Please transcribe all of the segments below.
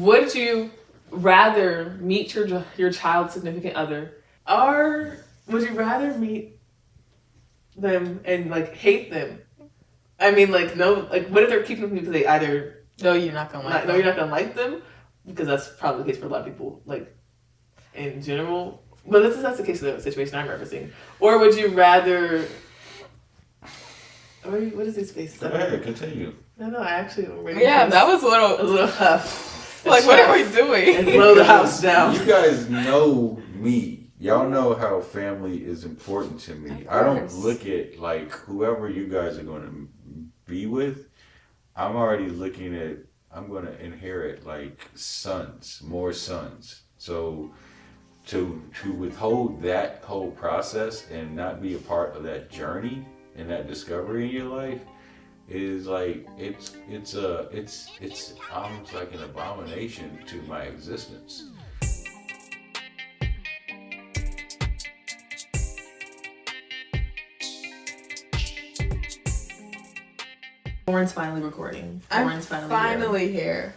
would you rather meet your child's significant other, or would you rather meet them and like hate them? I mean, like, no, like, what if they're keeping them because they either you're not gonna like them. you're not gonna like them, because that's probably the case for a lot of people, like, in general. But that's the case of the situation I'm referencing. Or would you rather? What is his face? Go ahead, continue. No, I actually. That was a little tough. Like, what are we doing? And blow the house down. You guys know me. Y'all know how family is important to me. I don't look at, like, whoever you guys are going to be with. I'm already looking at, I'm going to inherit, like, more sons. So to withhold that whole process and not be a part of that journey and that discovery in your life is like, it's almost like an abomination to my existence. Lauren's finally recording. I'm finally here.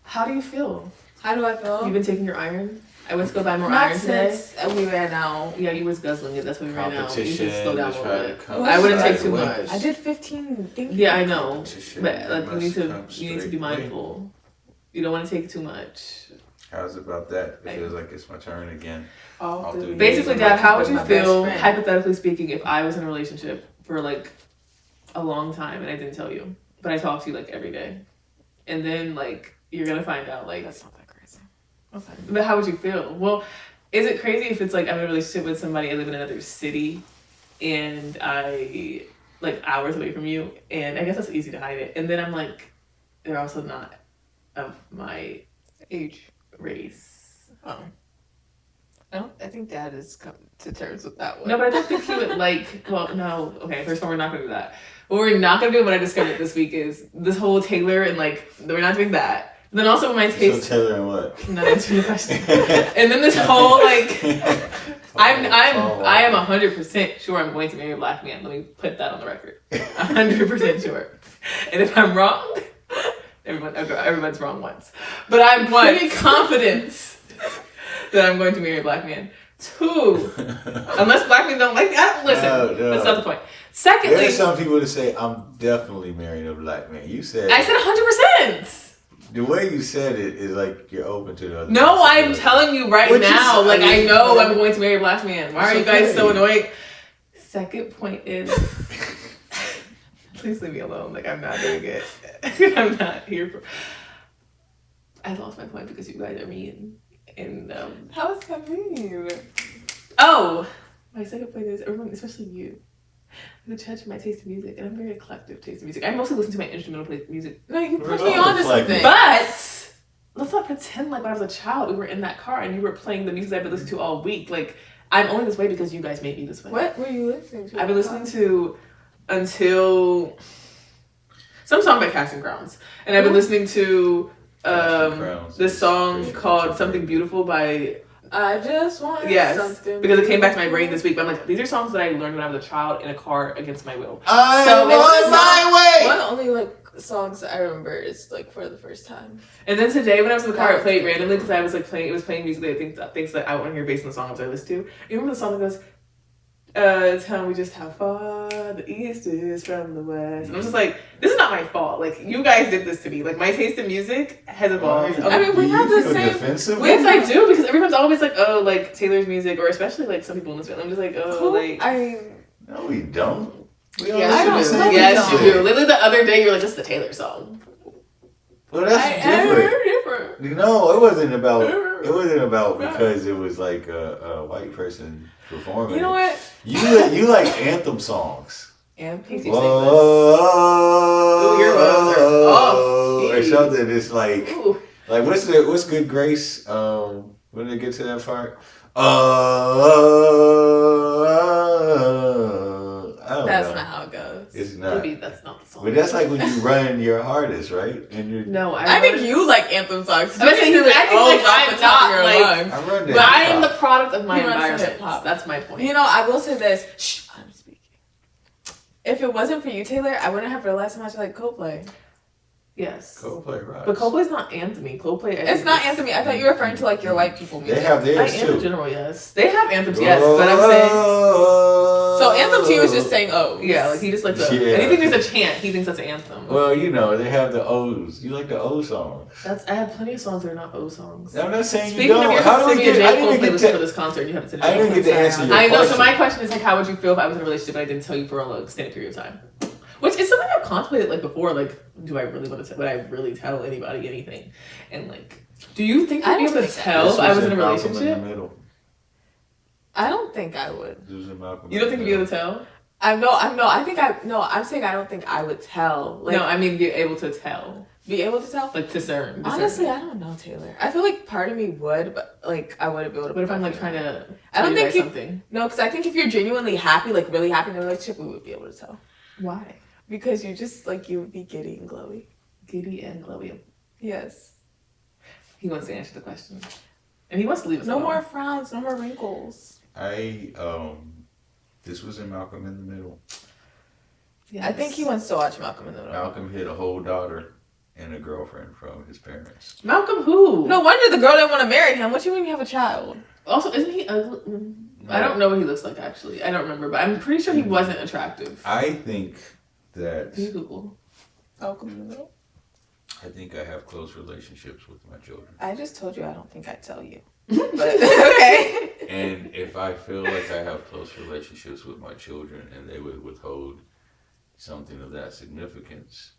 How do you feel? How do I feel? You've been taking your iron? I went to go buy more Not iron today. since we ran out. Yeah, you was guzzling it. That's what we ran out. You Competition, should slow down a to little try bit. to come I wouldn't take straight too away. much. I did 15. Thank you. Yeah, I know. Competition But like, you need must to come be straight mindful. You don't want to take too much. How's about that? It feels like it's my turn again. I'll do it. Basically, Dad, how would you My feel, best friend. hypothetically speaking, if I was in a relationship for like a long time and I didn't tell you, but I talk to you like every day, and then like you're gonna find out like That's not that crazy. okay. But how would you feel? Well, is it crazy if it's like I'm in a relationship with somebody, I live in another city, and I like hours away from you, and I guess that's easy to hide it, and then I'm like, they're also not of my Age. race. Oh. I think Dad has come to terms with that one. No, but I don't think he would like. Well, no. Okay, first of all, we're not gonna do that. What we're not gonna do, what I discovered this week, is this whole Taylor and like we're not doing that. Then also my taste. So Taylor and what? Not answering the question. And then this whole like, I am 100% sure I'm going to marry a black man. Let me put that on the record. 100% sure. And if I'm wrong, everyone's wrong once. But I'm pretty confident that I'm going to marry a black man. 2, unless black men don't like that, listen, No. that's not the point. Secondly, There's some people that say, I'm definitely marrying a black man. You said, I said 100%. the way you said it is like you're open to the other. No, I'm telling you right now, like I know I'm going to marry a black man. Why are you guys so annoyed? Second point is, please leave me alone. Like I'm not doing it. I'm not here for. I lost my point because you guys are mean. And How is that mean? oh, my second point is everyone, especially you, who judge my taste in music, and I'm very eclectic taste in music. I mostly listen to my instrumental music. No, you We're put me all on to something. But let's not pretend like when I was a child we were in that car and you were playing the music I've been listening to all week. Like I'm only this way because you guys made me this way. What were you listening to? I've been listening to until some song by Casting Crowns, and I've been listening to this song called Something Beautiful by I just want something. because it came back to my brain this week. But I'm like, these are songs that I learned when I was a child in a car against my will. I'm on my way. One of the only like songs I remember is like for the first time. And then today when I was in the car, I played randomly because I was like playing. It was playing music that I think things that I want to hear based on the songs I listen to. You remember the song that goes, "Tell me just how far the east is from the west." And I was just like, this is not my fault. Like you guys did this to me. Like my taste in music has evolved. I mean, we have the same. Defensive? Yes, I do, because everyone's always like, oh, like Taylor's music, or especially like some people in this family. I'm just like, oh, like. I mean, No, we don't. We all Yes, listen to the you do. same Yes, you music. do. Literally the other day, you were like, this is the Taylor song. Well, that's different. Different. No, it wasn't about. It wasn't about because it was like a white person performing. you know what? You like anthem songs. And You people. sing this. Whoa, your votes are off. or something. It's like Ooh. what's Good Grace? When did it get to that part? I don't That's know. not how it goes. It's not. Maybe that's not the song. But that's like when you run your hardest, right? And you're. No, I think you like anthem songs. I was saying, You I think, like, off the I'm top of not, your like- lungs. I run that. But I am the hip-hop. product of my He runs to environment. hip-hop. That's my point. You know, I will say this. Shh, I'm speaking. If it wasn't for you, Taylor, I wouldn't have realized how much I like Coldplay. Yes. Coldplay rocks. But Coldplay's not anthemy. Coldplay. It's not anthemy. I thought you were referring to like your white people music. They have theirs I am too. in general, yes. They have anthems, yes. But I'm saying. So anthem to you is just saying oh. Yeah, like he just likes anything there's a chant, he thinks that's an anthem. Well, you know, they have the O's. You like the O songs. I have plenty of songs that are not O songs. I'm not saying Speaking you don't. of your How do we get? I didn't get get to to. for this concert. You haven't said. I didn't get to answer your I know. question. So my question is like, how would you feel if I was in a relationship and I didn't tell you for a extended period of time? Which is something I've contemplated like before. Like, do I really want to? Would I really tell anybody anything? And like, do you think you'd be able to tell if I was in a relationship? I don't think I would. You don't think you'd be able to tell? I'm saying I don't think I would tell. Like, no, I mean be able to tell. Be able to tell? Like discern. Honestly, I don't know, Taylor. I feel like part of me would, but like I wouldn't be able to. What if I'm like trying to? I don't think something. No, because I think if you're genuinely happy, like really happy in a relationship, we would be able to tell. Why? Because you just like you would be giddy and glowy. Giddy and glowy. Yes. He wants to answer the question, and he wants to leave us no alone. more frowns, no more wrinkles. This was in Malcolm in the Middle. Yes. I think he wants to watch Malcolm in the Middle. Malcolm hid a whole daughter and a girlfriend from his parents. Malcolm who? No wonder the girl didn't want to marry him. What do you mean you have a child? Also, isn't he ugly? No. I don't know what he looks like actually. I don't remember, but I'm pretty sure he wasn't attractive. I think that. Can you Google Malcolm in the Middle? I think I have close relationships with my children. I just told you I don't think I'd tell you. But okay. And if I feel like I have close relationships with my children and they would withhold something of that significance,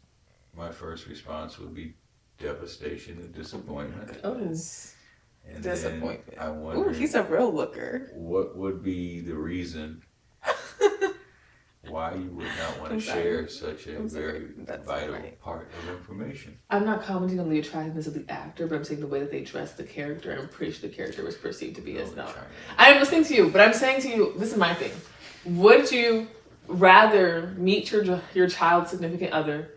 my first response would be devastation and disappointment. Oh, and disappointment. Then I wonder. Ooh, he's a real looker. What would be the reason why you would not want to share such a very vital part of information? I'm not commenting on the attractiveness of the actor, but I'm saying the way that they dressed the character. I'm pretty sure the character was perceived to be as not. I'm listening to you, but I'm saying to you, this is my thing. Would you rather meet your child's significant other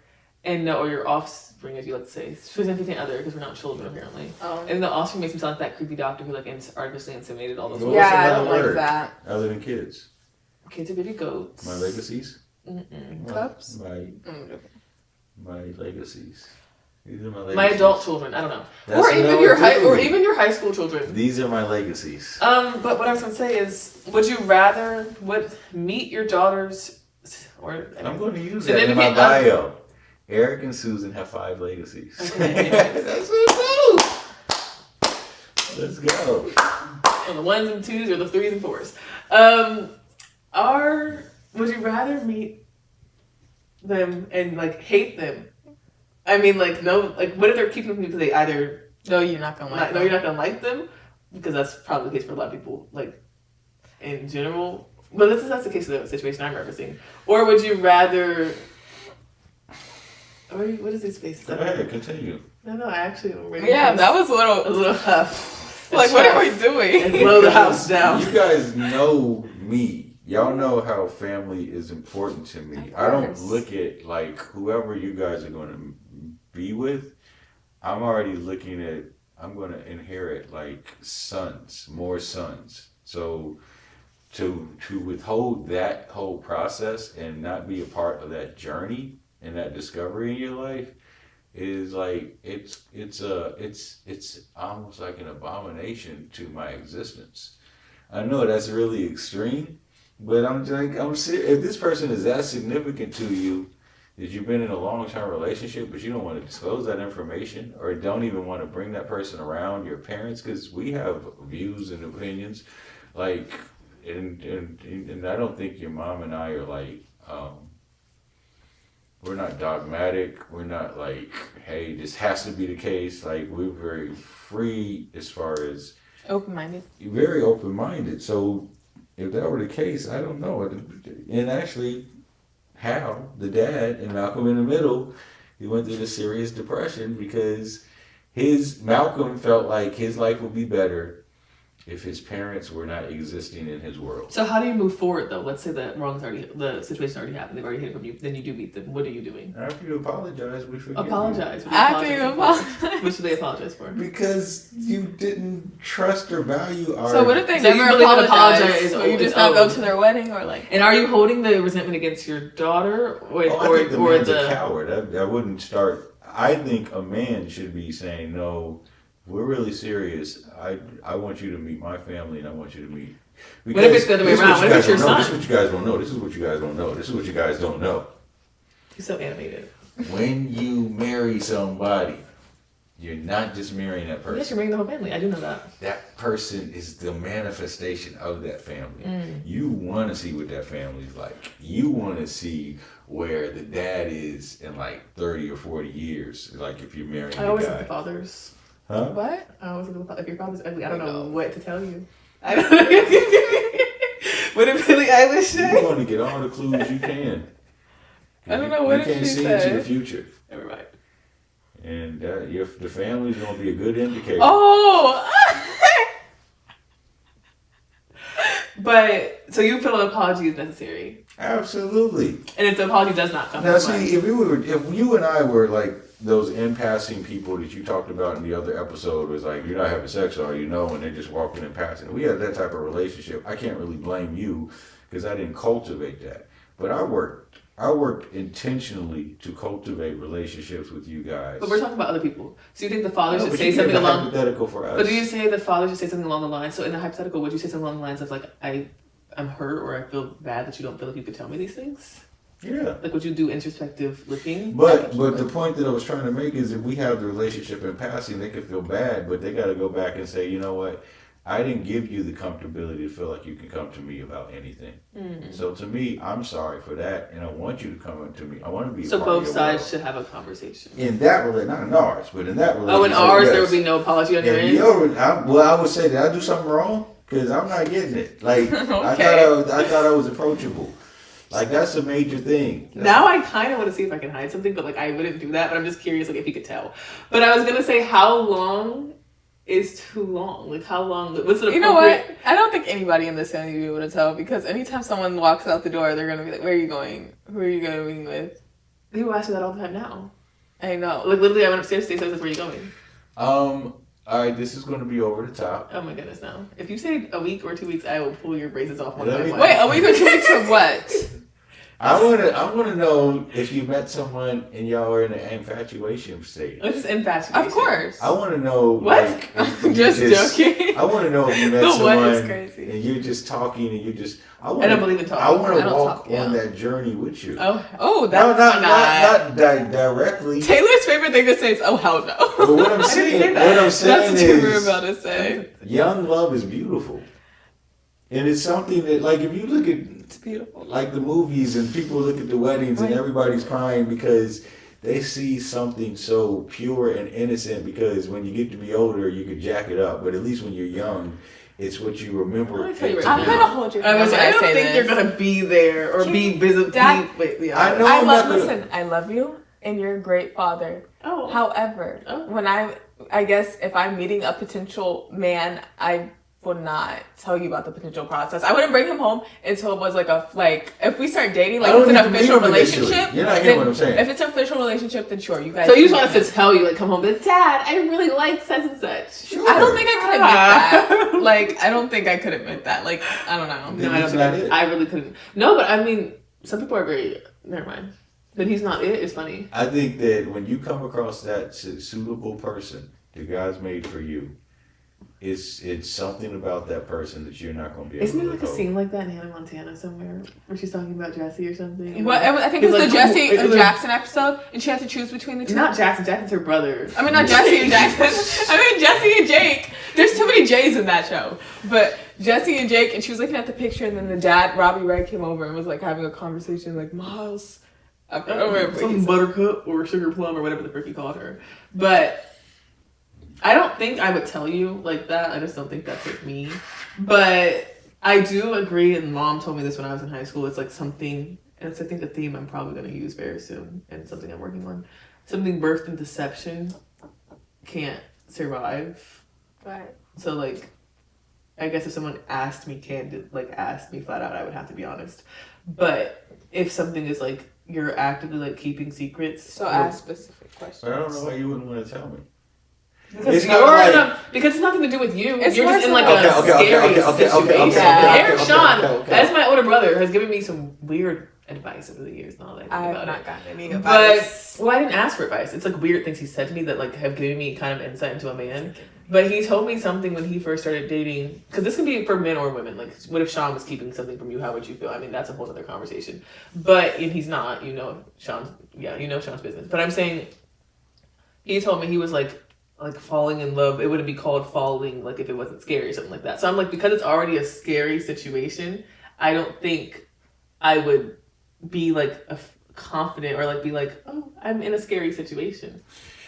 and know, or your offspring, as you like to say, significant other, because we're not children apparently. And the offspring makes him sound like that creepy doctor who like artificially inseminated all those. Yeah, I don't like that. Other than kids. Kids are baby goats. My legacies. Cups. My legacies. These are my legacies. My adult children. I don't know. That's or even your high school children. These are my legacies. But what I was gonna say is, would you rather meet your daughters, or I'm going to use that in my bio. Eric and Susan have 5 legacies. Okay. That's what let's go. On the 1s and 2s or the 3s and 4s. Would you rather meet them and like hate them? I mean, like no, like what if they're keeping them because they either you're not gonna like like them, because that's probably the case for a lot of people, like in general. But that's the case of the situation I'm referencing. Or would you rather? What is these faces? Go ahead, continue. No, I actually am ready. Yeah, that was a little tough. Like, what are we doing? And blow the house down. You guys know me. Y'all know how family is important to me. I don't look at like whoever you guys are going to be with. I'm already looking at. I'm going to inherit like sons, more sons. So to withhold that whole process and not be a part of that journey and that discovery in your life is like it's almost like an abomination to my existence. I know that's really extreme, but if this person is that significant to you that you've been in a long-term relationship but you don't want to disclose that information or don't even want to bring that person around your parents, because we have views and opinions, like and I don't think your mom and I are like we're not dogmatic. We're not like, hey, this has to be the case. Like, we're very free as far as open-minded. Very open-minded. So if that were the case, I don't know. And actually, Hal, the dad, and Malcolm in the Middle, he went through this serious depression because Malcolm felt like his life would be better if his parents were not existing in his world. So how do you move forward though? Let's say the situation already happened. They've already hid it from you. Then you do meet them. What are you doing? After you apologize, we forgive apologize. you. After you apologize. What should they apologize for? Because you didn't trust or value our... So what if they So never apologize? Or you just not go to their wedding or like... And are you holding the resentment against your daughter or I think the man's a coward. I wouldn't start... I think a man should be saying, no, we're really serious. I want you to meet my family, and I want you to meet. What if it's the other way around? What if it's your son? This is what you guys don't know. This is what you guys don't know. This is what you guys don't know. He's so animated. When you marry somebody, you're not just marrying that person. Yes, you're marrying the whole family. I do know that. That person is the manifestation of that family. You want to see what that family's like. You want to see where the dad is in like 30 or 40 years. Like if you're marrying I always a guy. think the fathers. Huh? What? I always think if your father's ugly, I don't know what to tell you. I don't know. What did Billie Eilish say? You want to get all the clues you can. I don't know what you did can't she see say? into the future. Never mind. And the family's going to be a good indicator. Oh! But, so you feel an apology is necessary? Absolutely. And if the apology does not come Now, from see, if you and I were like those in-passing people that you talked about in the other episode, was like, you're not having sex, are you? No, and they're just walking in passing. We had that type of relationship. I can't really blame you because I didn't cultivate that. But I worked intentionally to cultivate relationships with you guys. But we're talking about other people. So you think the father should but say you something gave a along... hypothetical for us. But do you say the father should say something along the lines... So in the hypothetical, would you say something along the lines of like, I'm hurt or I feel bad that you don't feel like you could tell me these things? Yeah. Like, would you do introspective looking? But the point that I was trying to make is if we have the relationship in passing, they could feel bad, but they got to go back and say, you know what? I didn't give you the comfortability to feel like you can come to me about anything. So to me, I'm sorry for that, and I want you to come up to me. I want to be. So a part both of your sides world. should have a conversation. In that relationship, not in ours, but in that relationship. Oh, in ours, yes. there would be no apology on your end? I would say, did I do something wrong? Because I'm not getting it. Like, Okay. I thought I was approachable. Like, that's a major thing. Now I kind of want to see if I can hide something, but like I wouldn't do that. But I'm just curious, like if you could tell. But I was gonna say, how long is too long? Like how long? What's the appropriate? You know what? I don't think anybody in this family will be able to tell because anytime someone walks out the door, they're gonna be like, "Where are you going? Who are you going with?" People ask me that all the time now. I know. Like literally, I went upstairs to say, "Where are you going?" All right, this is going to be over the top. Oh my goodness, no! If you say a week or 2 weeks, I will pull your braces off one Let by me- one. Wait, a week or 2 weeks for what? I want to know if you met someone and y'all were in an infatuation state. This is infatuation. Of course. I want to know. What? Like, if I'm you just joking. I want to know if you met The what is someone crazy. and you're just talking and you just. I don't believe in talking. I want I to don't walk talk, yeah. on that journey with you. Oh, No, that's not directly. Taylor's favorite thing to say is, "Oh hell no." But what I'm say saying, that. what I'm saying That's what we were is, about to say. young love is beautiful, and it's something that, like, if you look at It's beautiful. like the movies and people look at the weddings and Right. everybody's crying because they see something so pure and innocent, because when you get to be older you could jack it up, but at least when you're young it's what you remember. Let me tell you right I'm now. gonna hold your I hand when I don't say think this. you're gonna be there or be visible. Dad- Wait, yeah. I know. I I'm love. not gonna- Listen, I love you, and you're a great father. Oh. However, Oh. when I guess if I'm meeting a potential man, I would not tell you about the potential process. I wouldn't bring him home until it was like if we start dating, like I don't it's an even official mean initially. relationship. You're not hearing then what I'm saying. If it's an official relationship, then sure, you guys. So you just can want get us to tell you, like, come home, but Dad, I really like such and such. Sure. I don't think I could admit Ah. that. Like, I don't think I could admit that. Like, I don't know. Then No, I he's don't not think it. I really couldn't. No, but I mean, some people are very. Never mind. But he's not it. It's funny. I think that when you come across that suitable person that God's made for you, it's something about that person that you're not going to be able Isn't to there like a let go. scene like that in Hannah Montana somewhere where she's talking about Jesse or something? And What I think he's it was like, the Jesse it's and like- Jackson episode, and she had to choose between the two. Not Jackson. Jackson's her brother. I mean, not Jesse and Jackson. I mean, Jesse and Jake. There's too many J's in that show. But Jesse and Jake, and she was looking at the picture, and then the dad, Robbie Ray, came over and was like having a conversation, like, Miles. I don't remember. Some buttercup or sugar plum or whatever the frick he called her. But I don't think I would tell you like that. I just don't think that's like me. But I do agree, and Mom told me this when I was in high school. It's like something, and it's I think a theme I'm probably going to use very soon, and something I'm working on. Something birthed in deception can't survive. Right. So like, I guess if someone asked me asked me flat out, I would have to be honest. But if something is like you're actively like keeping secrets, So ask specific questions. But I don't know why you wouldn't want to tell me. because It's you're not like- because it's nothing to do with you. It's You're more just in so- like Okay, a okay, okay, scary okay, okay, okay, situation. okay, okay, Eric okay, Sean, okay, okay. as my older brother, has given me some weird advice over the years and all that. I have not gotten any advice. But, well, I didn't ask for advice. It's like weird things he said to me that like have given me kind of insight into a man. But he told me something when he first started dating, because this can be for men or women. Like, what if Sean was keeping something from you? How would you feel? I mean, that's a whole other conversation. But if he's not, you know Sean's business. But I'm saying, he told me he was like falling in love. It wouldn't be called falling like if it wasn't scary or something like that. So I'm like, because it's already a scary situation, I don't think I would be like confident or like be like, oh, I'm in a scary situation.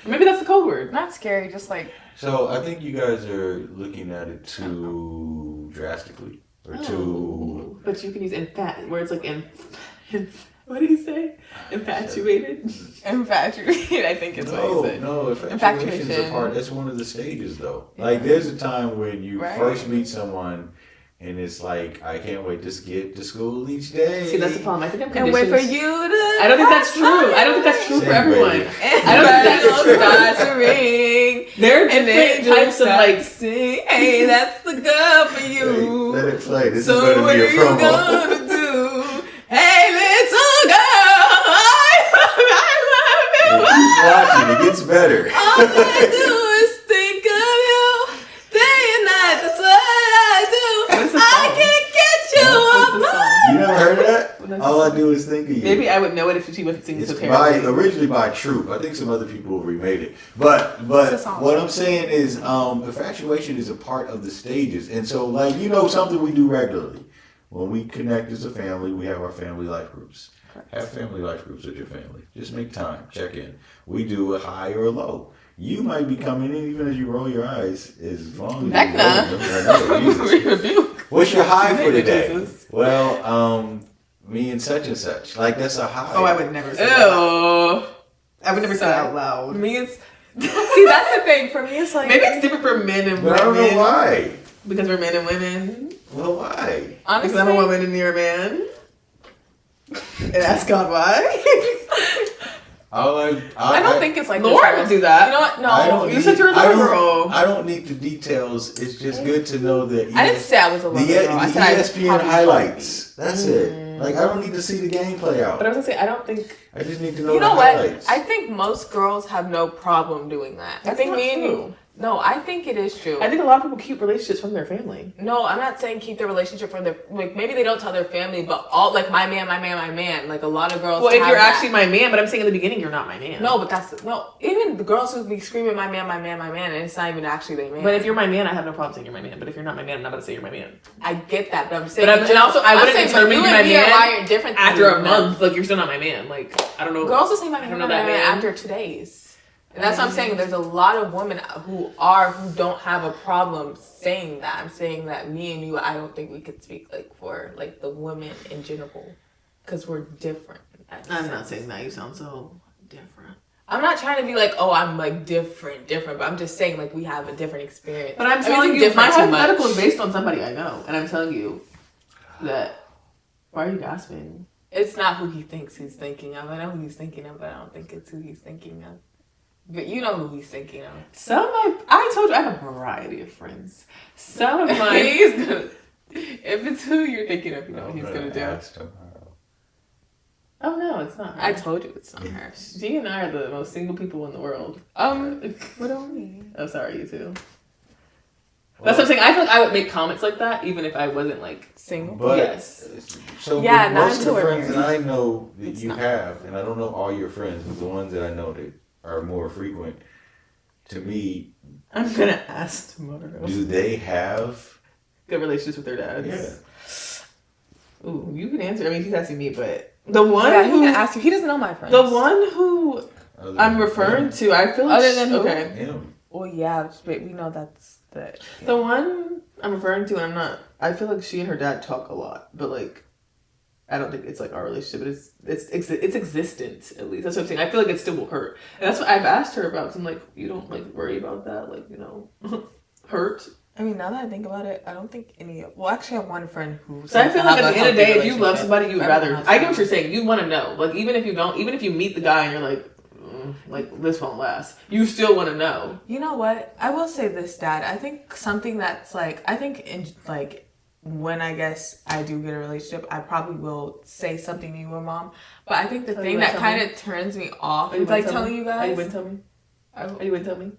Maybe that's the code word. Not scary, just like. So I think you guys are looking at it too drastically, or too. But you can use where it's like what did he say? Infatuated. Infatuated. I think is what he said. No, infatuation is a part. That's one of the stages, though. Yeah. Like there's a time when you first meet someone. And it's like, I can't wait to get to school each day. See, that's the problem. I think I'm conditioned. And wait for you to... I don't think that's true. I don't think that's true for everyone. I don't think that's true. Ring. There are different types of like... Sing, hey, that's the girl for you. Let it play. This is going to be a promo. So what are you going to do? Hey, little girl. I love you. Keep watching. It gets better. All I do is think of you. Day and night. That's what I do. I can't get you off my... You never heard of that? All I do is think of you. Maybe I would know it if she wasn't singing so terribly. Originally by Troop. I think some other people remade it. But what I'm saying is infatuation is a part of the stages. And so, like, something we do regularly. When we connect as a family, we have our family life groups. Have family life groups with your family. Just make time. Check in. We do a high or a low. You might be coming in even as you roll your eyes, as long as you What's your high for today? Well, me and such. Like, that's a high. Oh, I would never say that. I would never say that out loud. Me, it's... See, that's the thing. For me, it's like... Maybe it's different for men and women. But I don't know why. Because we're men and women. Well, why? Honestly, because I'm a woman and you're a man. And ask God why. I don't think it's like Lauryn would do that. You know what? No, you said you're a little girl. I don't need the details. It's just good to know that. I didn't say I was a little girl. I said ESPN highlights. That's it. Like, I don't need to see the game play out. But I was gonna say, I don't think. I just need to know. You know the what? highlights. I think most girls have no problem doing that. That's I think not me and true. you. No, I think it is true. I think a lot of people keep relationships from their family. No, I'm not saying keep their relationship from their, like, maybe they don't tell their family, but all, like, my man. Like, a lot of girls. Well, if you're actually my man, but I'm saying in the beginning you're not my man. No, but even the girls who be screaming my man, and it's not even actually their man. But if you're my man, I have no problem saying you're my man. But if you're not my man, I'm not going to say you're my man. I get that, but I'm saying. But I wouldn't determine you my man different after a month. Like, you're still not my man. Like, I don't know. Girls will say my man after 2 days. And that's what I'm saying. There's a lot of women who don't have a problem saying that. I'm saying that me and you, I don't think we could speak for the women in general, because we're different. I'm not saying that. You sound so different. I'm not trying to be like, oh, I'm like different, but I'm just saying we have a different experience. But I'm telling you, my hypothetical is based on somebody I know, and I'm telling you that. Why are you gasping? It's not who he thinks he's thinking of. I know who he's thinking of, but I don't think it's who he's thinking of. But you know who he's thinking of. I told you I have a variety of friends. Some of mine, if it's who you're thinking of, you know what he's gonna do. Oh no, it's not her. I told you it's not her. She and I are the most single people in the world. What do you mean? Oh, sorry, you too. That's what I'm saying. I feel like I would make comments like that even if I wasn't single. But, yes. So most of the friends that I know that you have, and I don't know all your friends, but the ones that I know that are more frequent, to me, I'm gonna ask tomorrow. Do they have good relationships with their dads? Yeah. Ooh, you can answer. I mean, he's asking me, but the one who can ask you, he doesn't know my friends. The one who I'm referring to, I feel like other than him. Well, yeah, but we know that's the one I'm referring to, and I feel like she and her dad talk a lot, but I don't think it's our relationship, but it's existent, at least. That's what I'm saying. I feel like it still will hurt. And that's what I've asked her about. So I'm you don't worry about that, hurt. I mean, now that I think about it, I don't think well, actually I have one friend who. So I feel like at the end of the day, if you love somebody, you'd rather. I get what you're saying. You want to know. Even if you meet the guy and you're this won't last, you still want to know. You know what? I will say this, Dad. I think something that's when I guess I do get a relationship, I probably will say something to you or mom. But I think the thing that kind of turns me off is like telling you guys. Are you going to tell me? Are you going to tell me?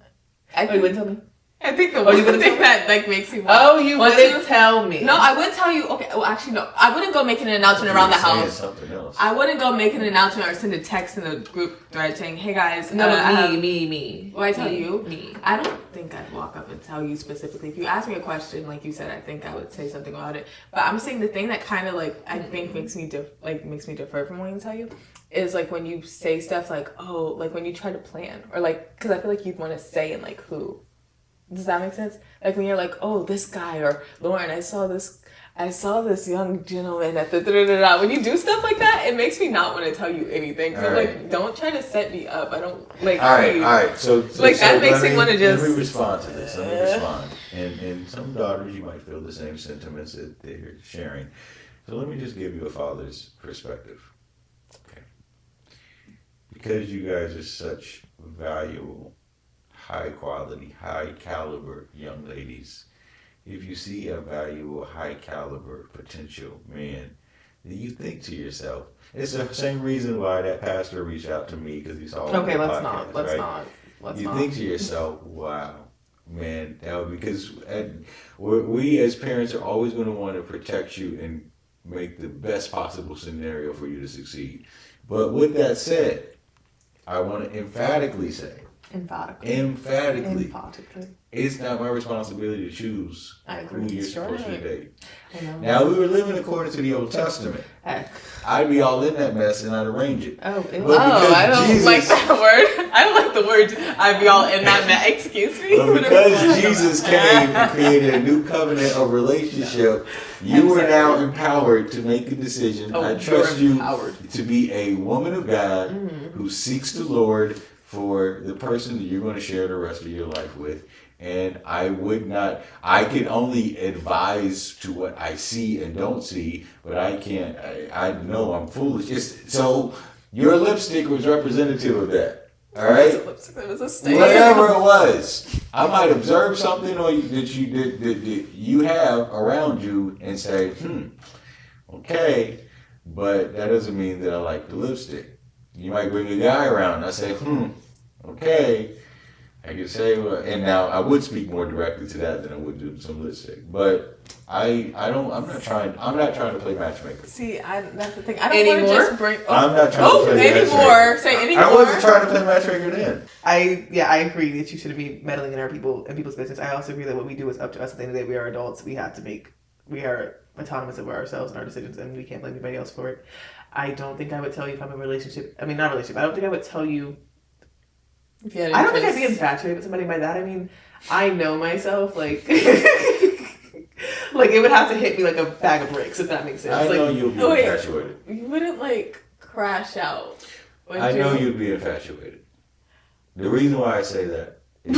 Are you going to tell me? I think the one thing that like makes you want. Oh, you wouldn't tell me. No, I wouldn't tell you. Okay, well, actually, no. I wouldn't go making an announcement around the house. Something else. I wouldn't go make an announcement or send a text in the group thread saying, "Hey guys, me." Will I tell you? Me. I don't think I'd walk up and tell you specifically. If you ask me a question, like you said, I think I would say something about it. But I'm saying the thing that kind of like I think makes me defer from wanting to tell you is like when you say stuff like, oh, like when you try to plan or like because I feel like you'd want to say and like who. Does that make sense? Like when you're like, oh, this guy or Lauren, I saw this young gentleman at the da-da-da-da. When you do stuff like that, it makes me not want to tell you anything. So I'm like, don't try to set me up. I don't like. All right. So like that makes me want to just. Let me respond to this. Let me respond. And some daughters, you might feel the same sentiments that they're sharing. So let me just give you a father's perspective. Okay. Because you guys are such valuable, high quality, high caliber young ladies, if you see a valuable, high caliber potential man, then you think to yourself, it's the same reason why that pastor reached out to me because he saw the podcast, Let's you not. think to yourself, wow, man, that would, because we as parents are always going to want to protect you and make the best possible scenario for you to succeed. But with that said, I want to emphatically say, Emphatically. It's not my responsibility to choose who you're supposed to date. Now, we were living according to the Old Testament. I'd be all in that mess and I'd arrange it. I don't like that word. I don't like the word, I'd be all in that mess. Excuse me? But because Jesus came and created a new covenant of relationship, you are now empowered to make a decision. I trust you to be a woman of God who seeks the Lord for the person that you're going to share the rest of your life with. And I can only advise to what I see and don't see, but I know I'm foolish. So your lipstick was representative of that. All right? It was a stain. Whatever it was. I might observe something that you have around you and say, okay, but that doesn't mean that I like the lipstick. You might bring a guy around and I say, okay. I could say, and now I would speak more directly to that than I would do some lipstick. But I'm not trying to play matchmaker. See, that's the thing. I don't want to just bring. I'm not trying to play anymore. Say anymore. I wasn't trying to play matchmaker then. I agree that you shouldn't be meddling in people's business. I also agree that what we do is up to us. At the end of the day, we are adults. We are autonomous of ourselves and our decisions, and we can't blame anybody else for it. I don't think I would tell you if I'm in a relationship. I mean, not a relationship. I don't think I would tell you. I don't think I'd be infatuated with somebody by that. I mean, I know myself, like, like it would have to hit me like a bag of bricks, if that makes sense. I know you'll be infatuated. You wouldn't like crash out. I know you'd be infatuated. The reason why I say that is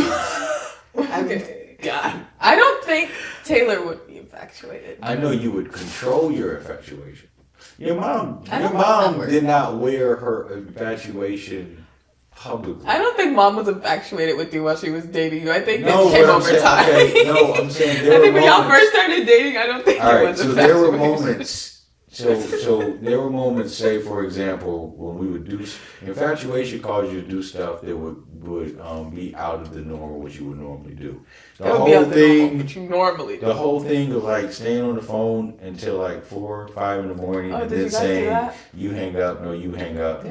okay. God, I don't think Taylor would be infatuated. I know you would control your infatuation. Your mom did not wear her infatuation publicly. I don't think mom was infatuated with you while she was dating you. I think it came over time. Okay, no, I'm saying I think when y'all first started dating, I don't think it was infatuation. There were moments. So there were moments, say for example, when we would do infatuation caused you to do stuff that would be out of the norm of what you would normally do. The whole thing of like staying on the phone until like 4 or 5 in the morning and then saying you hang up, no you hang up.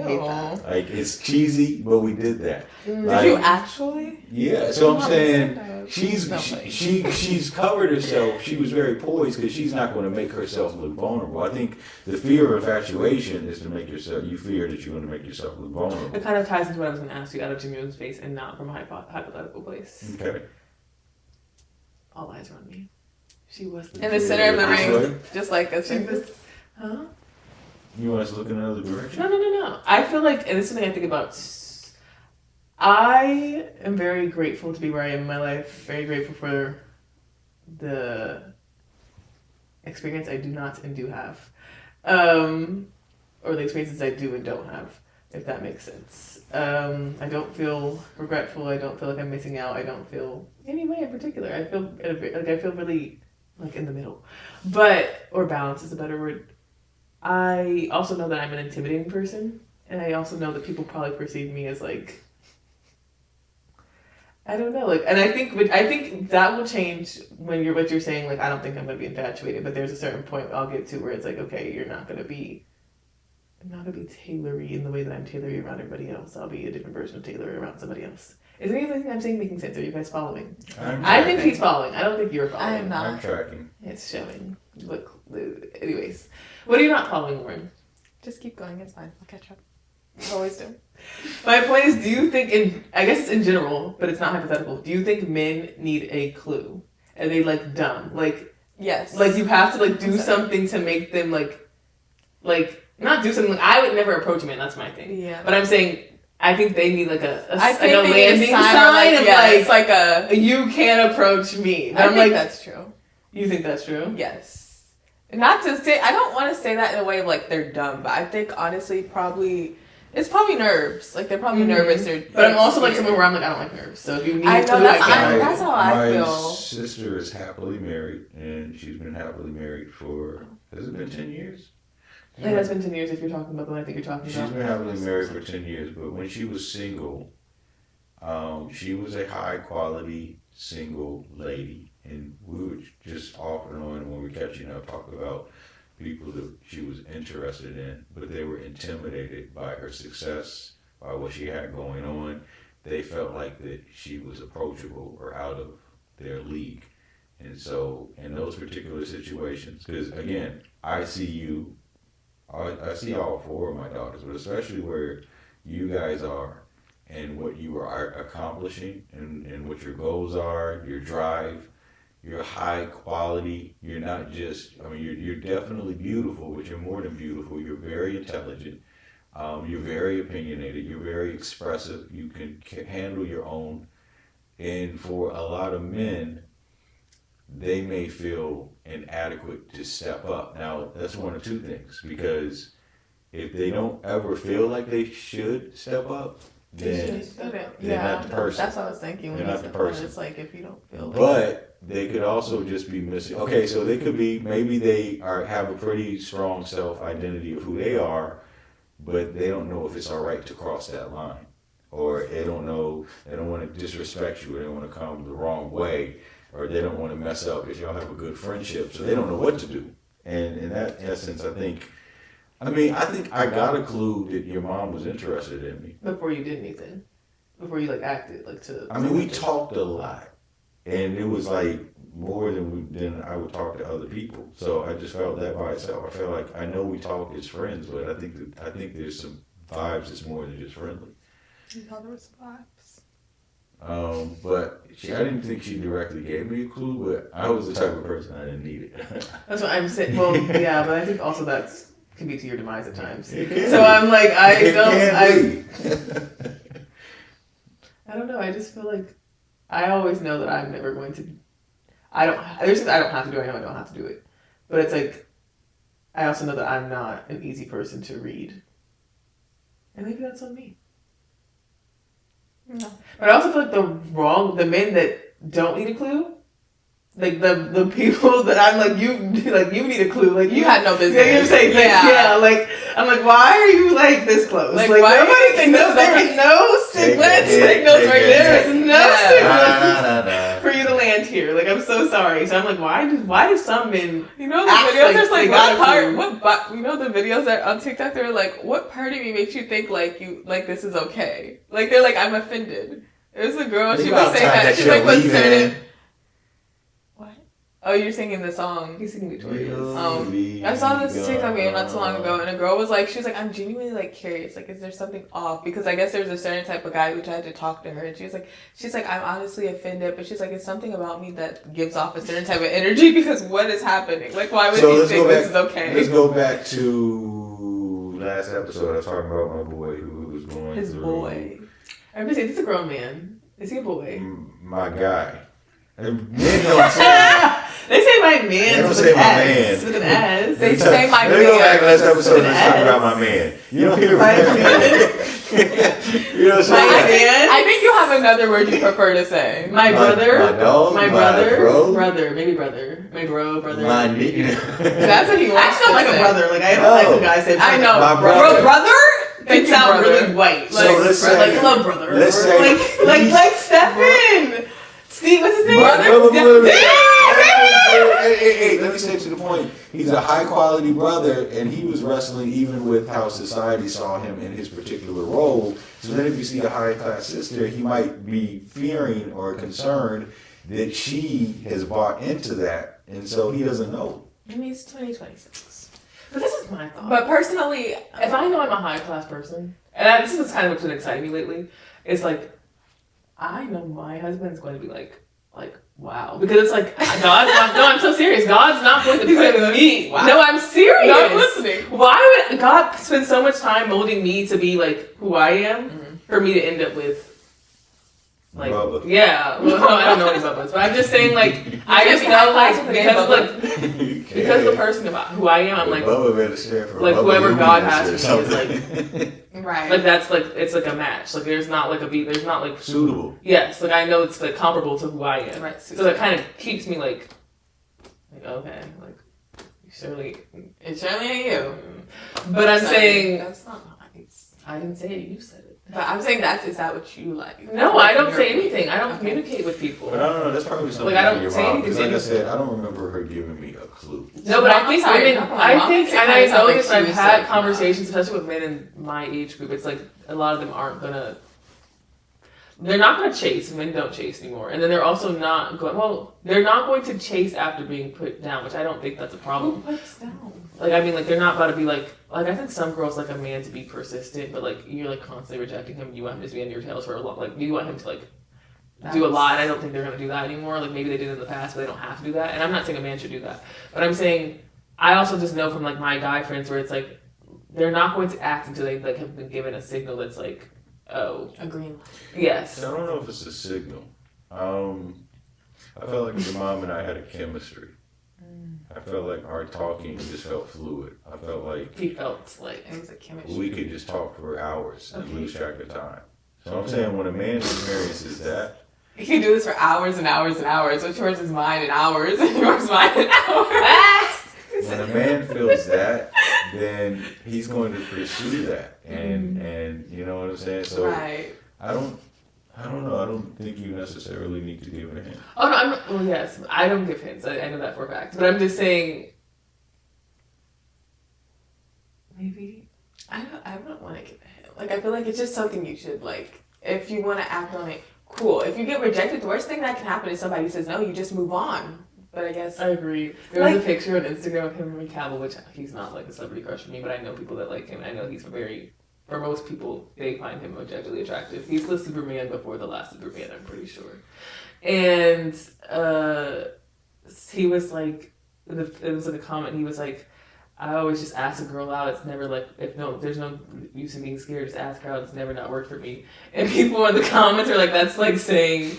Like it's cheesy, but we did that. Did you actually? Yeah. So I'm saying she's covered herself. She was very poised because she's not going to make herself look vulnerable. I think the fear of infatuation is to make yourself. You fear that you're going to make yourself look vulnerable. It kind of ties into what I was going to ask you out of genuine space and not from a hypothetical place. Okay. All eyes are on me. She was in the center of the ring, just like a Huh? You want us to look in another direction? No. I feel like, and this is something I think about. I am very grateful to be where I am in my life. Very grateful for the experience I do not and do have. Or the experiences I do and don't have, if that makes sense. I don't feel regretful. I don't feel like I'm missing out. I don't feel any way in particular. I feel really like in the middle. But, or balance is a better word. I also know that I'm an intimidating person. And I also know that people probably perceive me as like, I don't know, like, and I think that will change when what you're saying, like, I don't think I'm gonna be infatuated, but there's a certain point I'll get to where it's like, okay, I'm not gonna be Taylory in the way that I'm Taylory around everybody else. I'll be a different version of Taylor around somebody else. Is anything I'm saying making sense? Are you guys following? I think he's following. I don't think you're following. I'm not. I'm tracking. It's showing. Look, anyways, what are you not following, Lauren? Just keep going. It's fine. I'll catch up. I always do. My point is, do you think I guess it's in general, but it's not hypothetical. Do you think men need a clue? Are they like dumb? Like, yes. Like you have to like do something to make them like not do something. Like, I would never approach a man. That's my thing. Yeah. But I'm saying I think they need like a landing sign of it's like a you can't approach me. I think that's true. You think that's true? Yes. Not to say I don't want to say that in a way of like they're dumb, but I think honestly it's probably nerves. Like they're probably nervous. But I'm also like someone where I'm like I don't like nerves. So if you need, that's how I feel. My sister is happily married, and she's been happily married for has it been 10 years? It has been 10 years. If you're talking about the one I think you're talking about. She's been happily married for 10 years, but when she was single, she was a high quality single lady, and we would just off and on when we were catching up talk about people that she was interested in, but they were intimidated by her success, by what she had going on. They felt like that she was approachable or out of their league. And so in those particular situations, because again, I see all four of my daughters, but especially where you guys are and what you are accomplishing and what your goals are, your drive, you're high quality. You're not just, you're definitely beautiful, but you're more than beautiful. You're very intelligent. You're very opinionated. You're very expressive. You can handle your own. And for a lot of men, they may feel inadequate to step up. Now, that's one of two things, because if they don't ever feel like they should step up, then they're not the person. That's what I was thinking. They're not the person. It's like if you don't feel like But they could also just be missing. Okay, so they could be, maybe they have a pretty strong self-identity of who they are, but they don't know if it's all right to cross that line. Or they don't know, they don't want to disrespect you, or they don't want to come the wrong way, or they don't want to mess up if y'all have a good friendship, so they don't know what to do. And in that essence, I think I got a clue that your mom was interested in me. Before you did anything. Before you like acted like to. We talked a lot, and it was like more than I would talk to other people. So I just felt that by itself. I felt like I know we talk as friends, but I think there's some vibes that's more than just friendly. You thought there was vibes. But I didn't think she directly gave me a clue, but I was the type of person I didn't need it. That's what I'm saying. Well, yeah, but I think also that can be to your demise at times. So I'm like, I don't know. I just feel like I always know that I'm never going to. There's things I don't have to do. I know I don't have to do it, but it's like I also know that I'm not an easy person to read, and maybe that's on me. No. But I also feel like the men that don't need a clue, like the people that I'm like you need a clue, like you had no business. You know what I'm saying? Like I'm like, why are you like this close? Like why nobody knows there is no signals right there. There is no signals for you to land here. Like I'm so sorry. So I'm like, why do some men? You know the videos. There's like you know the videos that on TikTok. They're like, what part of me makes you think like this is okay? Like they're like, I'm offended. There's a girl. She was saying that she's like, what's certain. Oh, you're singing the song. He's singing Victoria's. I saw this TikTok video not too long ago, and a girl was like, she was like, I'm genuinely like curious, like, is there something off? Because I guess there's a certain type of guy who tried to talk to her, and she's like, I'm honestly offended, but she's like, it's something about me that gives off a certain type of energy, because what is happening? Like, why would you think this is okay? Let's go back to last episode. I was talking about my boy who was going his through. Boy. I'm gonna say, this is a grown man. Is he a boy? My guy. Men don't say. They say my man. They don't say my man. With an S. They say my man. Let me go back last episode and talk about my man. You don't hear from him. You know what I'm saying? I think you have another word you prefer to say. My brother. My dog. My brother. Brother. Maybe brother. My bro. Brother. My That's what he wants. I still like a brother. Like I don't like when guys say. I know. My brother. Brother. Thank It you, sounds brother. really white. So Like, let's say- like love brother. let's say- like Stefan. Steve, what's his name? Hey, let me say to the point. He's a high quality brother, and he was wrestling even with how society saw him in his particular role. So then, if you see a high class sister, he might be fearing or concerned that she has bought into that, and so he doesn't know. I mean, it's 2026. But this is my thought. But personally, if I know I'm a high class person, and this is kind of what's been exciting me lately, it's like I know my husband's going to be like wow, because it's like God's not. No, I'm so serious. God's not going to put me. Wow. No, I'm serious. No, I'm listening. Why would God spend so much time molding me to be like who I am for me to end up with? Like, Bubba. yeah, well, no, I don't know any Bubbas, but I'm just saying, like, I just know, like, because of the person about who I am, I'm like, Bubba better stand for like Bubba whoever God Luminous has or for me is something. right. like that's like it's like a match. Like there's not like a beat. There's not like Suitable. Yes, like I know it's like comparable to who I am. Right. So that kind of keeps me like okay, like surely. It surely ain't you. But I'm saying That's not nice. I didn't say it. You said it. But I'm saying is that what you like? No, I don't say anything. I don't communicate with people. But I don't know. That's probably something Like, I don't for your say mom. anything Because to like I anyone. said, I don't remember her giving me a clue. No, but I think sorry, women. no problem. I think, Mom and I thinks it sounds noticed like I've she was had like, conversations, especially with men in my age group. It's like a lot of them aren't gonna. They're not gonna chase. Men don't chase anymore, and then they're also not going. Well, they're not going to chase after being put down, which I don't think that's a problem. Who puts down? Like I mean, like they're not about to be like I think some girls like a man to be persistent, but like you're like constantly rejecting him. You want him to be on your tails for a lot. Like you want him to like do a lot. And I don't think they're gonna do that anymore. Like maybe they did in the past, but they don't have to do that. And I'm not saying a man should do that, but I'm saying I also just know from like my guy friends where it's like they're not going to act until they like have been given a signal that's like, oh, A green light. yes. I don't know if it's a signal. I felt like your mom and I had a chemistry. I felt like our talking just felt fluid. I felt like He felt like It was a chemistry. we could just talk for hours and lose track of time. So I'm saying when a man experiences that, He can do this for hours and hours and hours. Which yours is mine in hours and yours mine in hours. when a man feels that, then he's going to pursue that. And you know what I'm saying? So Right. I don't know. I don't think you necessarily need to give a hint. oh no, I'm not, well yes, I don't give hints. I know that for a fact, but I'm just saying maybe I don't want to give a hint. Like I feel like it's just something you should like. If you want to act on it, cool. If you get rejected, the worst thing that can happen is somebody says no. You just move on. But I guess I agree. There was Like- a picture on Instagram of him and Cavill, which he's not like a celebrity crush for me, but I know people that like him. I know he's for most people, they find him objectively attractive. He's the Superman before the last Superman, I'm pretty sure. And he was like, it was like a comment, he was like, I always just ask a if out. It's never like, there's no use in being scared, just ask her out. It's never not worked for me. And people in the comments are like, that's like saying, he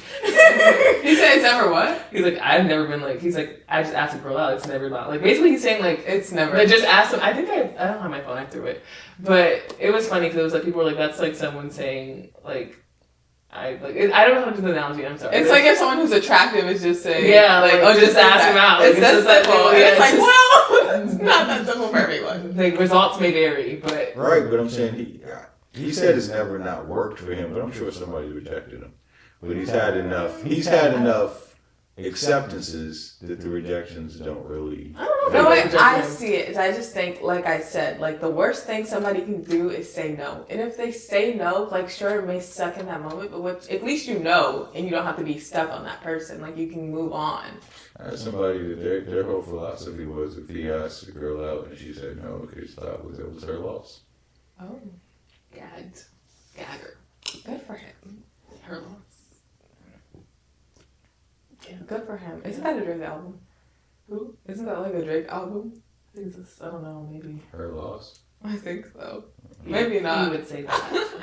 said it's never what? he's like, I've never been like, he's like, I just asked a girl out. It's never not. Like, basically he's saying like, It's never. they just asked him. I think I don't have my phone. I threw it, but it was funny because it was like people were like, "That's like someone saying like, I don't know how to do the analogy. I'm sorry. It's like if someone who's attractive is just saying, Yeah, like, just ask him out. Like, It's that it's just simple. like, And yeah, it's like, it's well, it's not that simple for everyone. like results may vary, but Right, but I'm saying he said it's never not worked for him, but I'm sure somebody rejected him. But he's had enough acceptances that the rejections don't really. I don't The know. way if they I reject him. see it is I just think, like I said, like the worst thing somebody can do is say no. And if they say no, like sure it may suck in that moment, but at least you know and you don't have to be stuck on that person. Like you can move on. I had somebody that their whole philosophy was if he asked a girl out and she said no, because that was her loss. Oh. Gagged. Gagger. Good for him. Her loss. Yeah. Good for him. Isn't that a Drake album? Who? Isn't that like a Drake album? I think it's I don't know. Maybe. Her loss. I think so. Maybe You not. would say that.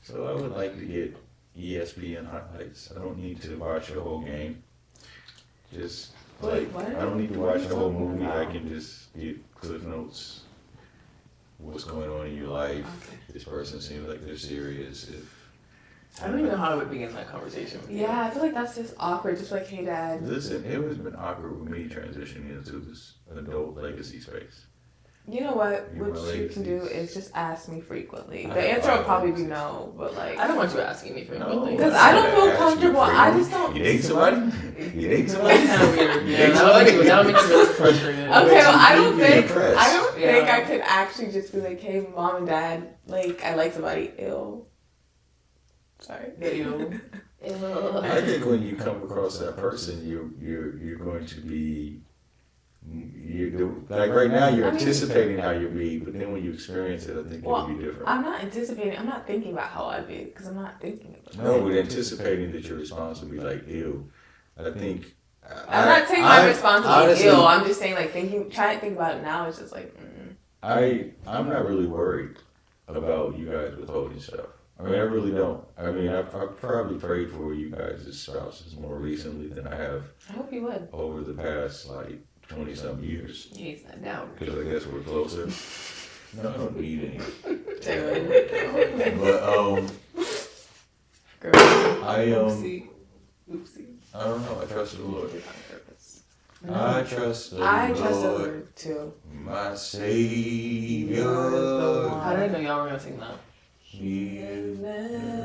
So I would like to get ESPN highlights. I don't need to watch the whole game. Just Wait, like what? I don't need to watch the whole movie. I can just get Cliff Notes what's going on in your life. This person seems like they're serious. I don't even know how I would begin that conversation. Yeah, I feel like that's just awkward. Just like, hey, Dad. Listen, it has been awkward with me transitioning into this adult legacy space. You know what? You're What my you can do legacies. is just ask me frequently. I The have answer will five probably be legacies. no, but like I don't want you asking me frequently. Because I don't feel Ask you comfortable. I frequently. just don't. You date somebody? You date somebody? That's kind of weird. You Yeah, date that'll make somebody? you really frustrated. Okay, well, I don't You'd be think impressed. I don't think Yeah. I could actually just be like, hey, Mom and Dad, like I like somebody. Ew. Sorry. Ew. I think when you come across that person, you're going to be like right now you're anticipating how you'll be, but then when you experience it, I think Well, it'll be different. I'm not anticipating. I'm not thinking about how I'd be because I'm not thinking about it. No, but anticipating that your response will be like, ew. I think. I'm not saying my response would be honestly, ill. I'm just saying like trying to think about it now. It's just like. I'm not really worried about you guys withholding stuff. I mean, I really don't. I mean, I've probably prayed for you guys as spouses more recently than I have I hope you would. over the past like 20-some years. He's not down. Because I guess we're closer. No, I don't need any. Taylor. But Girl. I Oopsie. I don't know. I trust the Lord. Did on purpose. I trust the I trust the Lord, Lord too. my Savior. How did I know y'all were gonna sing that? He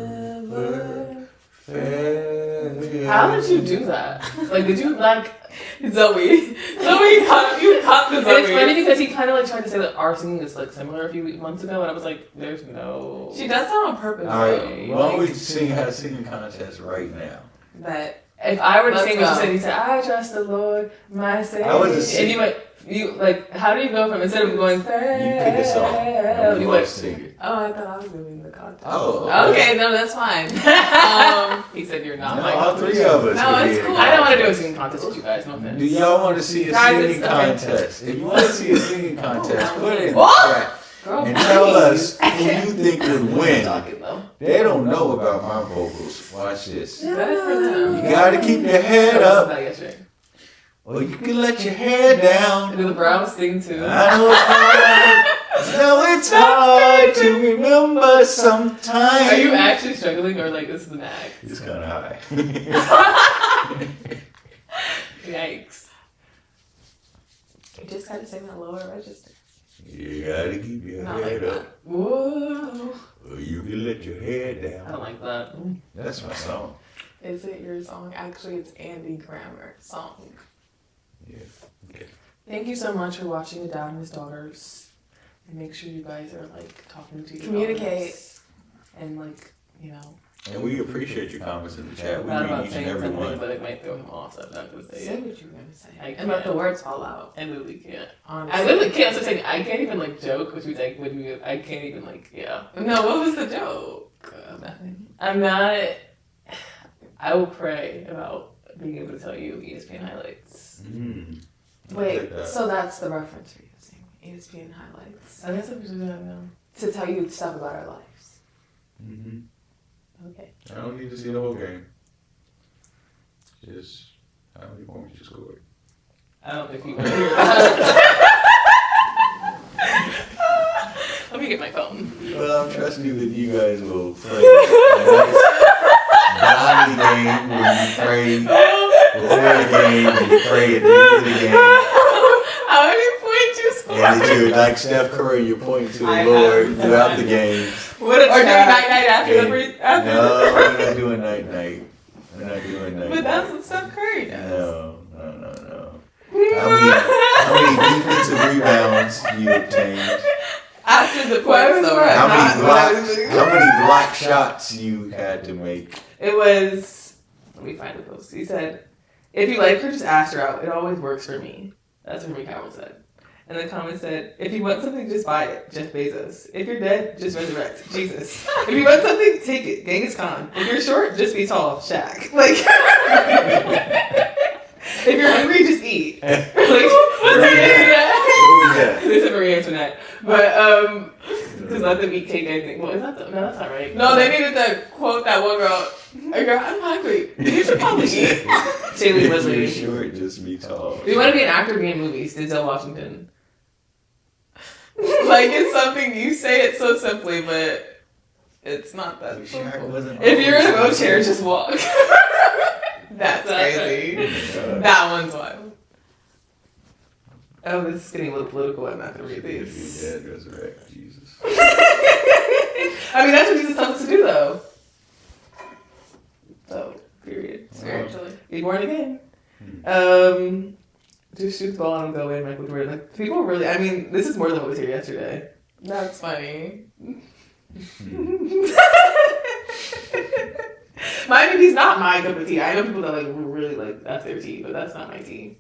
Never. fail. How did you do that? Like, did you like? Zoe caught the And it's funny because he kind of like tried to say that our singing is like similar a few months ago, and I was like, "There's no." She does that on purpose. All right, Like- why don't we have a singing contest right now? That If I were to Let's sing what go. you said, you said, "I trust the Lord, my Savior," I was a and you went, like, how do you go from instead of going, You pick a song. And we you both went, sing it. I thought I was doing the contest. Oh, Okay, no, that's fine. he said you're not. No, my all three of us. No, can it's be in cool. it. I don't want to do a singing contest with you guys. No offense. Do y'all want to see a Guys, singing it's okay. contest? If you want to see a singing contest, put it in the What? chat Girl, and tell please. us who you think would win. Talking though. They don't know about my vocals. Watch this. Better for them. You gotta keep your head I up, that yesterday. or you can let your hair down. Do the brows sing too? I know it's hard. No, it's hard to remember sometimes. Are you actually struggling, or like this is an act? It's kind of high. Yikes. You just gotta sing that lower register. You gotta keep your Not like head that. up, Whoa. or you can let your hair I don't down. like that. That's my song. Is it your song? Actually, it's Andy Grammer's song. Yeah. Okay. Thank you so much for watching The Dad and His Daughters. And make sure you guys are like talking to your Communicate. daughters. And like, you know. And we appreciate your comments in the chat. I'm We not read about each and saying every something, one. but it might throw him off, so I'm not going to say Say it. what you're gonna say. I And let the can't. words fall out. I literally can't. Honestly. I literally can't. So saying I can't even like joke, which would like would be I can't even like No, what was the joke? nothing. I'm not. I will pray about being able to tell you ESPN highlights. Mm. Wait, that. so that's the reference for you saying ESPN highlights. I guess I'm just gonna To tell you stuff about our lives. Mm-hmm. Okay. I don't need to see the whole game. Just how many points you scored. I don't think you want to hear that. Let me get my phone. Well, I'm trusting you that you guys will play a nice godly game where you pray before the game and you pray at the end of the game. How many points you scored? And that you're like Steph Curry, you're pointing to the I Lord have- throughout the game. What or doing night after the And- free after No, we're not doing night. We're not doing night. But that's what Steph Curry does. No. How many defensive rebounds you obtained? After the points though, right? How Not many when I was doing- block shots you had to make? It was. Let me find the post. He said, "If you like her, just ask her out. It always works for me." That's what Henry Cavill said. And the comment said, "If you want something, just buy it. Jeff Bezos. If you're dead, just resurrect. Jesus. If you want something, take it. Genghis Khan. If you're short, just be tall. Shaq. Like, if you're hungry, just eat." Like, Marie Antoinette. Who was that? They said Marie Antoinette. But, because let them eat cake, I think. Well, is that no, that's not right. No, they needed to quote that one girl. Hey girl, I'm hungry. You should probably eat. Shailene If Woodley. you're short, just be tall. Do you want to be an actor, be in movies? Denzel Washington. Like, it's something, you say it so simply, but it's not that simple. If you're in a wheelchair, just walk. That's crazy. That one's wild. Oh, this is getting a little political. I'm not going to read these. Your dad resurrect Jesus. I mean, that's what Jesus tells us to do, though. So, period. Spiritually. Be born again. Just shoot the ball and go in. Like, people really, I mean, this is more than what was here yesterday. That's funny. My tea's not my cup of tea. I know people that like really like that's their tea, but that's not my tea.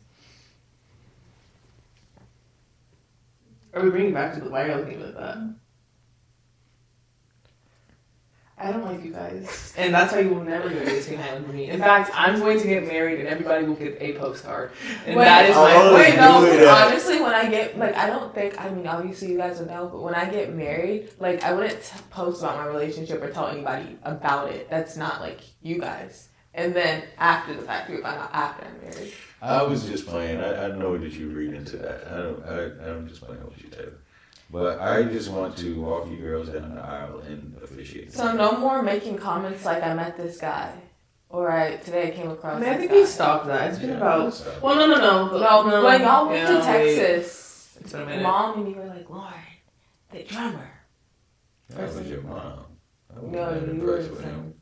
Are we bringing back to the? Why are you looking at that? I don't like you guys, and that's why you will never get a Disney Island with me. In fact, I'm going to get married, and everybody will get a postcard, and that is my. Wait, no. Honestly, when I get I don't think. I mean, obviously you guys would know, but when I get married, I wouldn't post about my relationship or tell anybody about it. That's not like you guys. And then after the fact, we find out after I'm married. I was just playing. I know that you read into that. I'm just playing with you, Taylor. But I just want to walk you girls down the aisle and officiate. So no more making comments like I met this guy, or today I came across. I mean, I think we stopped that. It's been about. Well, no. When y'all went to Texas, it's been a minute. Mom and you were like, Lauren, the drummer. That was your mom. No, you were saying.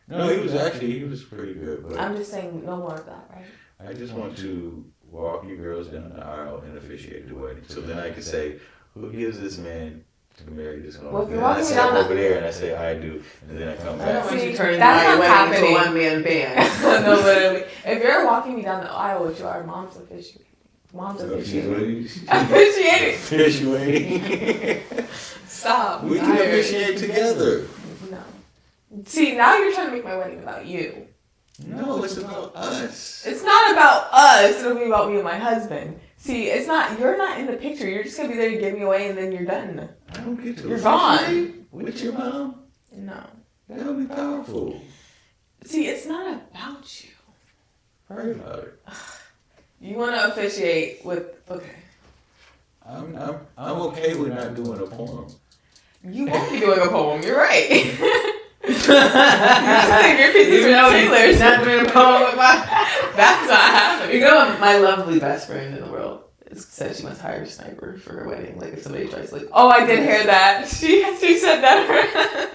No, he was pretty good. But I'm just saying, no more of that, right? I just want to walk you girls down the aisle and officiate the wedding, so then I can say, who gives this man to marry this woman? Well, if you're and I walking sit down over there and I say, I do, and then I come back. I don't want you turning that's my not wedding happening. into a one-man band. No, literally. If you're walking me down the aisle, which you are, mom's officiating. Mom's officiating. Officiating. Stop. We can officiate together. No. See, now you're trying to make my wedding about you. No, it's about us. It's not about us. It'll be about me and my husband. See, it's not. You're not in the picture. You're just gonna be there to give me away, and then you're done. I don't get to. You're gone. With your mom? No. That would be powerful. See, it's not about you. Pray about it. You want to officiate with okay. I'm okay with not doing a poem. You won't be doing a poem. You're right. You're saying your pieces are Taylor's. Not doing a poem with my. That's not happening. You know, my lovely best friend in the world said she must hire a sniper for her wedding. Like if somebody tries, like, oh, I did hear that. She said that.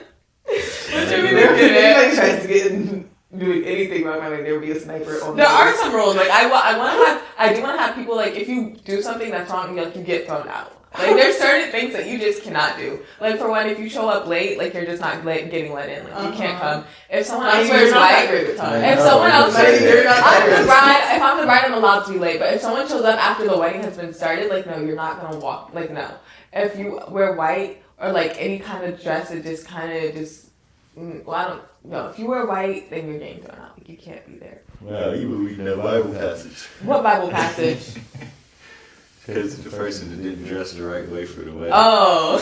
if anybody tries to get in, doing anything wrong, I mean, there would be a sniper. On There are some rules. Like I do want to have people like if you do something that's wrong, like you get thrown out. Like there's certain things that you just cannot do. Like for one, if you show up late, like you're just not getting let in. Like you can't come. If someone else wears white, if someone else wears, if I'm the bride, I'm allowed to be late. But if someone shows up after the wedding has been started, like no, you're not gonna walk. Like no, if you wear white or like any kind of dress, it just kind of just. Well, I don't know. If you wear white, then you're getting thrown out. Like you can't be there. Wow, you were reading that Bible passage. What Bible passage? Because the person that didn't dress the right way for the wedding. Oh.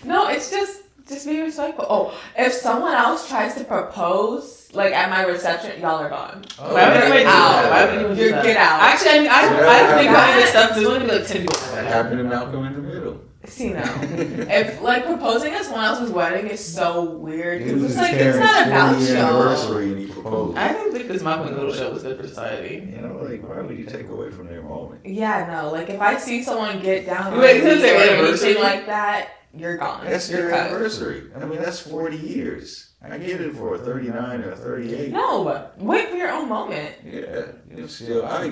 No, it's just be respectful. Oh, if someone else tries to propose, like at my reception, y'all are gone. Oh, why would anybody do that? Why Why would you get out? Actually, I mean, I don't think about this stuff. There's only gonna be like 10 people. That happened to Malcolm in the Middle. See now, if like proposing at someone else's wedding is so weird It was because it's his like it's not parents' about 40th y'all. anniversary and he proposed. I don't think this Malcolm in the Middle show was good for society. You know, like, why would you take away from their moment? Yeah, no. Like if I see someone get down on Wait, their is their knees or anniversary? anything like that, you're gone. That's You're their cut. anniversary. I mean, that's 40 years. I get it for a 39 or a 38. No, wait for your own moment. Yeah, you still, I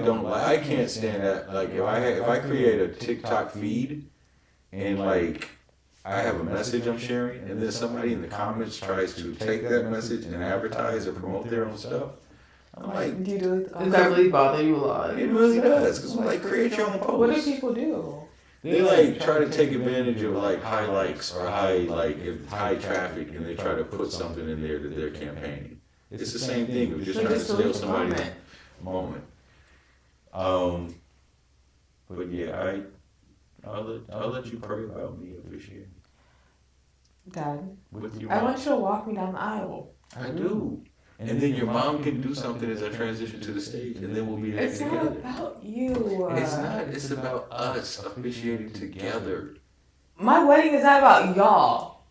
can't stand that. Like, if I create a TikTok feed and like, I have a message I'm sharing, and then somebody in the comments tries to take that message and advertise or promote their own stuff. I'm like, Do you do Does that really bother you a lot? it really does. Because I'm like, create your own post. What do people do? They like try to take advantage of like high likes or high traffic, and they try to put something in there that they're campaigning. It's the same thing of just trying to steal somebody's moment. But yeah, I'll let you pray about me officiating. Dad, With your I mom. want you to walk me down the aisle. I do. And then your mom can do something as I transition to the stage, and then we'll be there together. It's not about you. It's not. It's about us officiating together. My wedding is not about y'all.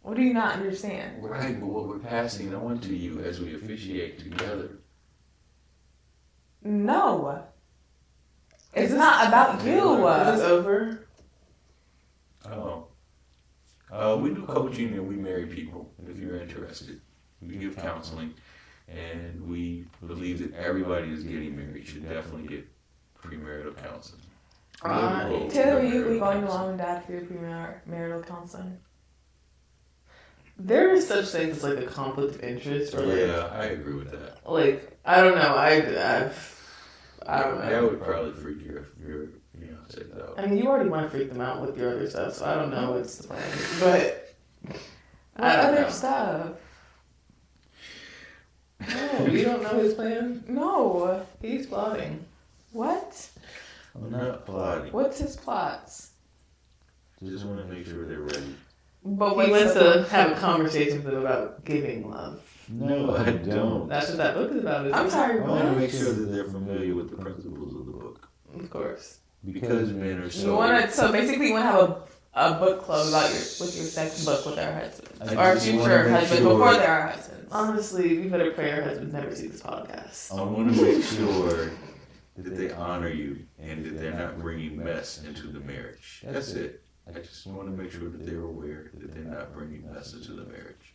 What do you not understand? Right, but what we're passing on to you as we officiate together. No. It's not about you. Is this over? We do coaching and we marry people, if you're interested. We give counseling, and we believe that everybody that's getting married should definitely get premarital counseling. Taylor, are you going to mom and dad for your premarital counseling? There is such thing as like a conflict of interest, or Yeah, I agree with that. like I don't know. I don't know. That would probably freak your fiance out. I mean, you already want to freak them out with your other stuff, so I don't know what's the plan. But What other stuff? No, you don't know his plan? No. He's plotting. What? I'm not plotting. What's his plots? Just want to make sure they're ready. But He wants to have a conversation with them about giving love. No, I don't. That's what that book is about. I'm sorry, I want to what? make sure that they're familiar with the principles of the book. Of course. Because men are so... You want to, so basically you want to have a book club about with your sex book with our husbands. I Our just future wanna make husbands sure- before they're our husbands. Honestly, we better pray our husbands never see this podcast. I want to make sure that they honor you and that they're not bringing mess into the marriage. That's it. I just want to make sure that they're aware that they're not bringing mess into the marriage.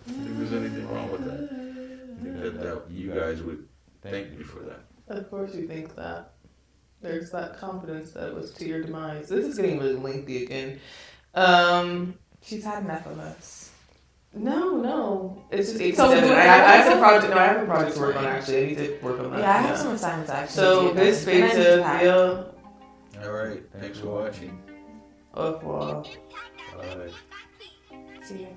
I think there's anything wrong with that. I think that you guys would thank me for that. Of course you think that. There's that confidence that it was to your demise. This is getting really lengthy again. She's had enough of us. No. It's just So so do I I have some project. No, I have a project to work on actually. I need to work on that. Yeah, I have some assignments actually. So this fits a bill. All right. Thanks for watching. Au revoir. Bye. See you.